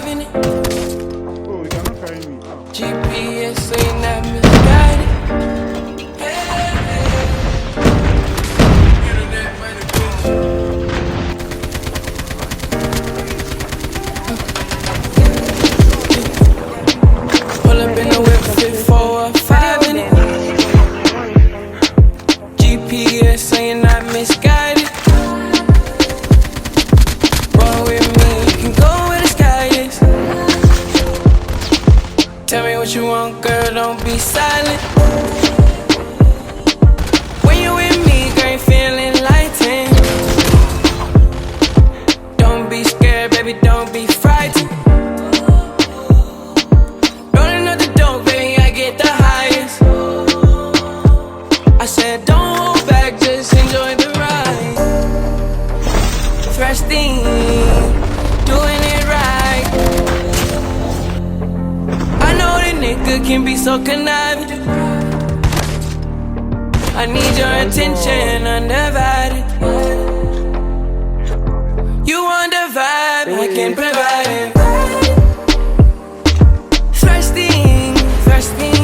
driving it. Oh, you cannot carry me. GPS saying that misguided. Pull up in the whip, fit 4 or 5 in it. GPS saying I'm misguided. Run with me, you can go where the sky is. Tell me what you want, girl, don't be silent. When you with me, girl, you feeling lightened. Don't be scared, baby, don't be frightened. Rolling up the dope, baby, I get the highest. I said don't hold back, just enjoy the ride. Thrusting, doing it right. I know the nigga can be so conniving. I need your attention undivided. You want the vibe, I can provide it. Thrusting, thrusting.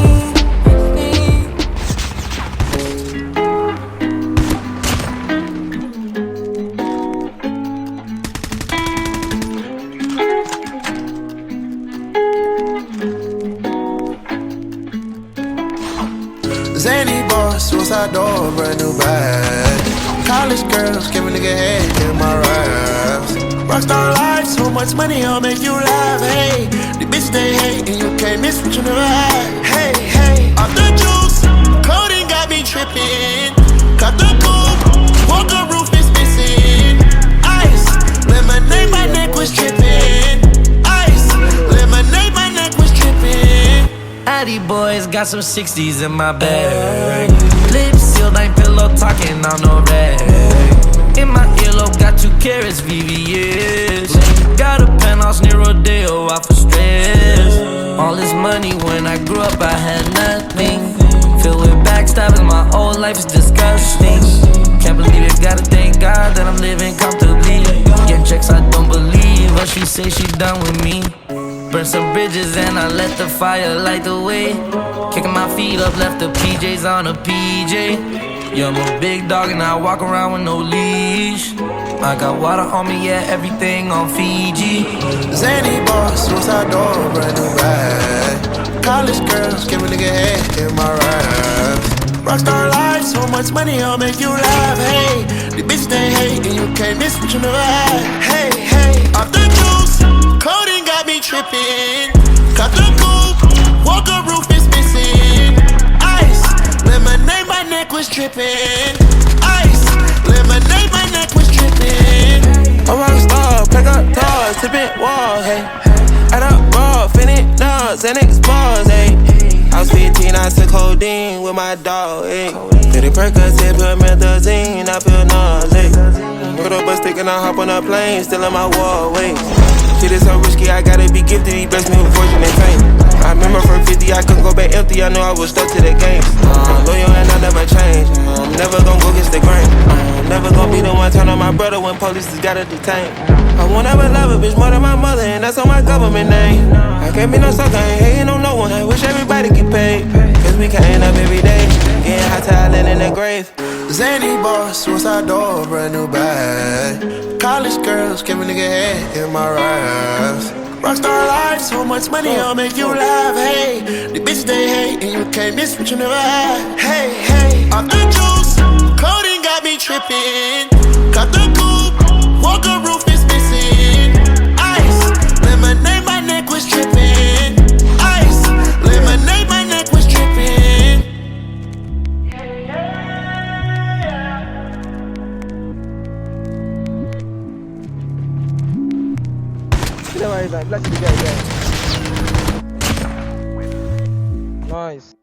Zany boss, suicide door, brand new bag. College girls, give a nigga head in my raps. Rockstar life, so much money, I'll make you laugh. Hey, the bitch they hate, and you can't miss what you never had. Hey, hey, off the juice, coding got me tripping. Cut the coupe, walker roof is missing. Ice, lemonade, my neck was tripping. Ice, lemonade, my neck was tripping. Addy boys got some 60s in my bag. Lips sealed, ain't pillow talking on no rag. In my earlobe, got 2 carats, VVS. Got a penthouse near Rodeo, out for stress. All this money, when I grew up, I had nothing. Filled with backstabbing, my whole life is disgusting. Can't believe it, gotta thank God that I'm living comfortably. Getting checks, I don't believe, but she say she done with me. Burn some bridges and I let the fire light the way. Kicking my feet up, left the PJs on a PJ. Yeah, I'm a big dog and I walk around with no leash. I got water on me, yeah, everything on Fiji. Zany boss, suicide door, brand new bag. College girls, give a nigga head in my raps. Rockstar life, so much money, I'll make you laugh. Hey, the bitch they hate, and you can't miss what you never had. Hey, hey, off the juice, coding got me tripping. Cut the coupe, walker roof is missing. Ice, lemonade, my neck was tripping. Ice, lemonade, my neck was tripping. I'm a rockstar, pack up toys, tipping walls, hey. Add up raw, finish nuts, and bars, hey. I was 15, I took codeine with my dog, ayy. Did it Percocet, put methazine, I feel nauseous. Put up a stick and I hop on a plane, still in my wallways. Shit is so risky, I gotta be gifted, he blessed me with fortune and fame. I remember from 50, I couldn't go back empty, I knew I was stuck to the game. Loyal and I never change, I'm never gonna go against the grain. I'm never gonna be the one turn on my brother when police just gotta detain. I won't ever love a bitch more than my mother, and that's on my government name. I can't be no sucker, I ain't hating on no one, I wish everybody get paid. Cause we can't up every day, getting hot talent in the grave. Zany boss, suicide door, brand new bag. College girls, give a nigga head in my raps. Rockstar life, so much money, I'll make you laugh. Hey, the bitch they hate, and you can't miss what you never had. Hey, hey, off the juice, coding got me tripping. Cut the coupe, walker roof is missing. Ice, lemonade, my neck was tripping. Ice, lemonade, my neck was tripping. Nice.